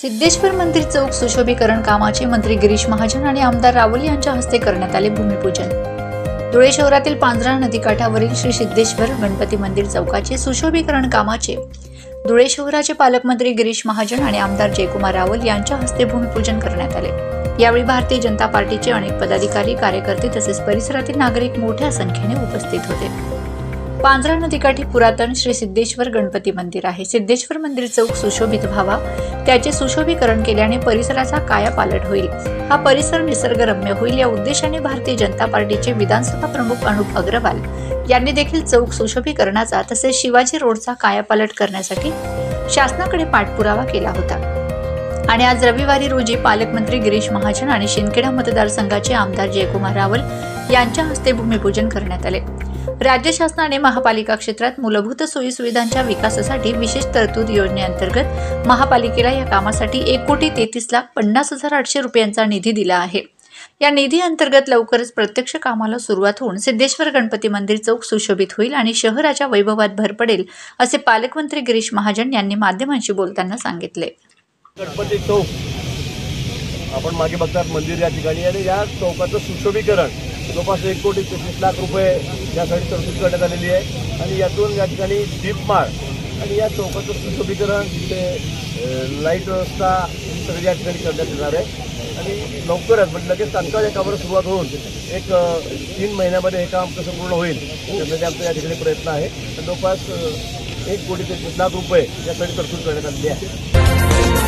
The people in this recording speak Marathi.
सिद्धेश्वर मंदिर चौक सुशोभीकरण कामाचे मंत्री गिरीश महाजन आणि आमदार रावल यांच्या हस्ते करण्यात आले भूमिपूजन। धुळे शहरातील पांझरा नदीकाठावरील श्री सिद्धेश्वर गणपती मंदिर चौकाचे सुशोभीकरण कामाचे धुळे शहराचे पालकमंत्री गिरीश महाजन आणि आमदार जयकुमार रावल यांच्या हस्ते भूमिपूजन करण्यात आले। यावेळी भारतीय जनता पार्टीचे अनेक पदाधिकारी, कार्यकर्ते तसेच परिसरातील नागरिक मोठ्या संख्येने उपस्थित होते। पांझरा नदीकाठी पुरातन श्री सिद्धेश्वर गणपती मंदिर आहे। सिद्धेश्वर मंदिर चौक सुशोभित व्हावा, त्याचे सुशोभीकरण केल्याने परिसराचा कायापालट होईल, हा परिसर निसर्गरम्य होईल या उद्देशाने भारतीय जनता पार्टीचे विधानसभा प्रमुख अनुप अग्रवाल यांनी देखील चौक सुशोभीकरणाचा तसेच शिवाजी रोडचा कायापालट करण्यासाठी शासनाकडे पाठपुरावा केला होता। आणि आज रविवारी रोजी पालकमंत्री गिरीश महाजन आणि शिंदखेडा मतदारसंघाचे आमदार जयकुमार रावल यांच्या हस्ते भूमिपूजन करण्यात आले। राज्य शासनाने महापालिका क्षेत्रात मूलभूत सोयी सुविधांच्या विकासासाठी विशेष तरतूद योजनेअंतर्गत महापालिकेला या कामासाठी 1,33,50,800 रुपयांचा निधी दिला आहे। या निधी अंतर्गत लवकरच प्रत्यक्ष कामाला सुरुवात होऊन सिद्धेश्वर गणपती मंदिर चौक सुशोभित होईल आणि शहराच्या वैभवात भर पडेल, असे पालकमंत्री गिरीश महाजन यांनी माध्यमांशी बोलताना सांगितले। गणपती चौक आपण मागे बघतात मंदिर या ठिकाणी, आणि या चौकाचं सुशोभीकरण जवळपास 1,33,00,000 रुपये यासाठी तरतूद करण्यात आलेली आहे। आणि यातून या ठिकाणी दीपमाळ आणि या चौकाचं सुशोभीकरण, तिथे लाईट व्यवस्था सगळी या ठिकाणी करण्यात येणार आहे। आणि लवकरच म्हणजे लगेच तात्काळ या कामाला सुरुवात होऊन 3 महिन्यामध्ये हे काम कसं पूर्ण होईल त्यासाठी आमचा या ठिकाणी प्रयत्न आहे। जवळपास 1,33,00,000 रुपये यासाठी तरतूद करण्यात आलेली आहे।